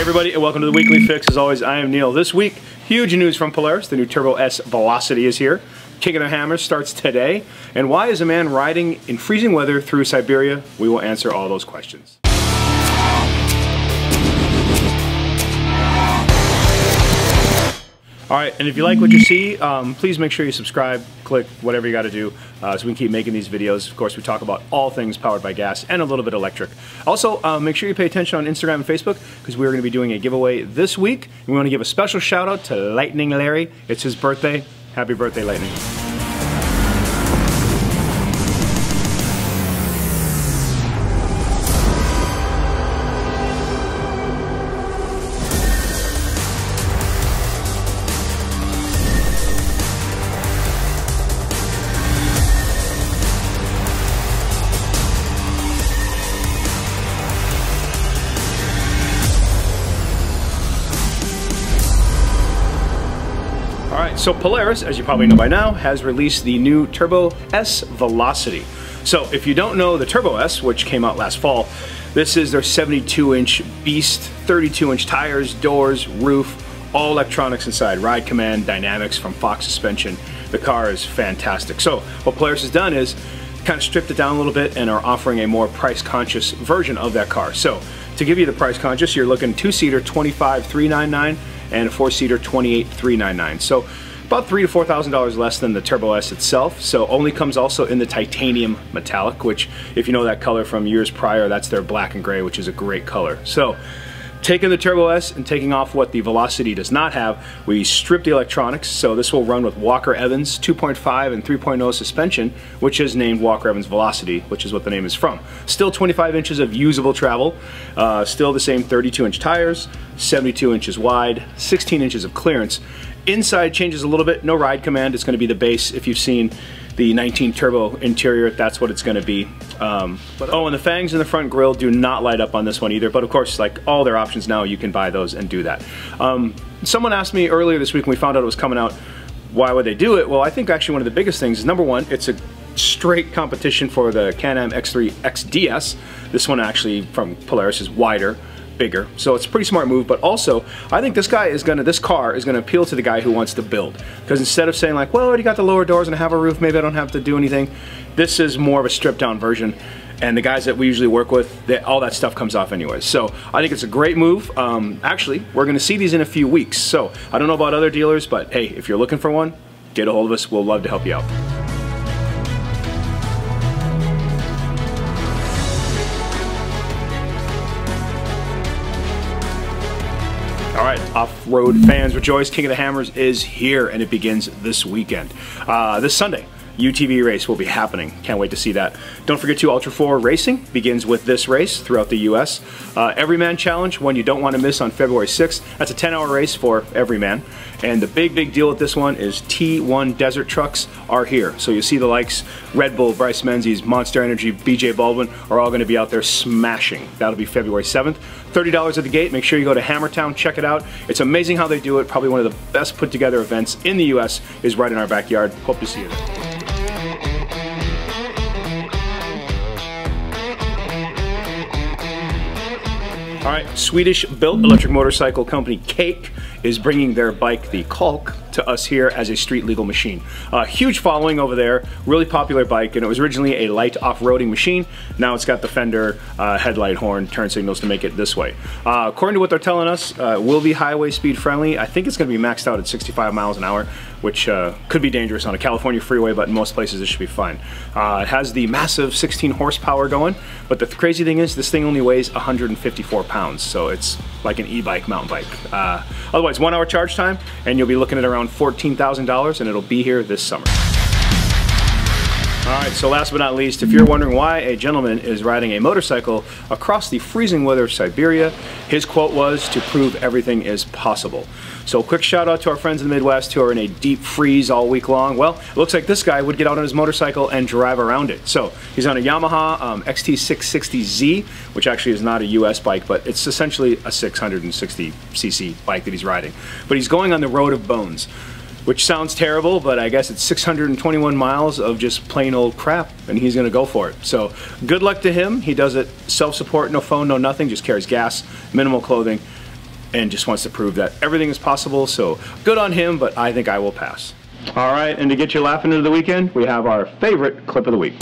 everybody, and welcome to the Weekly Fix. As always, I am Neil. This week, huge news from Polaris. The new Turbo S Velocity is here. King of the Hammers starts today. And why is a man riding in freezing weather through Siberia? We will answer all those questions. Alright, and if you like what you see, please make sure you subscribe, click, whatever you got to do so we can keep making these videos. Of course, we talk about all things powered by gas and a little bit electric. Also, make sure you pay attention on Instagram and Facebook because we're going to be doing a giveaway this week. We want to give a special shout out to Lightning Larry. It's his birthday. Happy birthday, Lightning. Alright, so Polaris, as you probably know by now, has released the new Turbo S Velocity. So if you don't know the Turbo S, which came out last fall, this is their 72-inch beast, 32-inch tires, doors, roof, all electronics inside, ride command, dynamics from Fox suspension. The car is fantastic. So what Polaris has done is kind of stripped it down a little bit and are offering a more price-conscious version of that car. So to give you the price-conscious, you're looking two-seater $25,399 and a four-seater $28,399. So about $3,000 to $4,000 less than the Turbo S itself. So only comes also in the titanium metallic, which if you know that color from years prior, that's their black and gray, which is a great color. So taking the Turbo S and taking off what the Velocity does not have, we stripped the electronics. So this will run with Walker Evans 2.5 and 3.0 suspension, which is named Walker Evans Velocity, which is what the name is from. Still 25 inches of usable travel, still the same 32-inch tires, 72 inches wide, 16 inches of clearance. Inside changes a little bit, no ride command, it's going to be the base. If you've seen the 19 Turbo interior, that's what it's going to be. And the fangs in the front grille do not light up on this one either, but of course, like all their options now, you can buy those and do that. Someone asked me earlier this week when we found out it was coming out, why would they do it? Well, I think actually one of the biggest things is, number one, it's a straight competition for the Can-Am X3 XDS. This one actually from Polaris is wider, bigger, so it's a pretty smart move. But also, I think this car is gonna appeal to the guy who wants to build, because instead of saying like, well, I already got the lower doors and I have a roof, maybe I don't have to do anything, this is more of a stripped down version, and the guys that we usually work with, all that stuff comes off anyways. So I think it's a great move. Actually, we're gonna see these in a few weeks, so I don't know about other dealers, but hey, if you're looking for one, get a hold of us, we'll love to help you out. Alright, off-road fans rejoice, King of the Hammers is here, and it begins this weekend. This Sunday, UTV race will be happening. Can't wait to see that. Don't forget to Ultra 4 Racing begins with this race throughout the US. Everyman Challenge, one you don't want to miss on February 6th. That's a 10-hour race for Everyman. And the big deal with this one is T1 Desert trucks are here. So you see the likes Red Bull, Bryce Menzies, Monster Energy, BJ Baldwin are all going to be out there smashing. That'll be February 7th. $30 at the gate. Make sure you go to Hammertown, check it out. It's amazing how they do it. Probably one of the best put together events in the US is right in our backyard. Hope to see you there. Alright, Swedish-built electric motorcycle company Cake is bringing their bike, the Kalk, to us here as a street-legal machine. Huge following over there, really popular bike, and it was originally a light off-roading machine. Now it's got the fender, headlight, horn, turn signals to make it this way. According to what they're telling us, will be highway speed friendly. I think it's going to be maxed out at 65 miles an hour, which could be dangerous on a California freeway, but in most places it should be fine. It has the massive 16 horsepower going, but the crazy thing is this thing only weighs 154 pounds, so it's like an e-bike, mountain bike. Otherwise, 1 hour charge time, and you'll be looking at around $14,000, and it'll be here this summer. Alright, so last but not least, if you're wondering why a gentleman is riding a motorcycle across the freezing weather of Siberia, his quote was, to prove everything is possible. So quick shout out to our friends in the Midwest who are in a deep freeze all week long. Well, it looks like this guy would get out on his motorcycle and drive around it. So he's on a Yamaha XT660Z, which actually is not a US bike, but it's essentially a 660cc bike that he's riding. But he's going on the Road of Bones, which sounds terrible, but I guess it's 621 miles of just plain old crap, and he's gonna go for it. So good luck to him. He does it self-support, no phone, no nothing, just carries gas, minimal clothing. and just wants to prove that everything is possible. So good on him, but I think I will pass. All right, and to get you laughing into the weekend, we have our favorite clip of the week.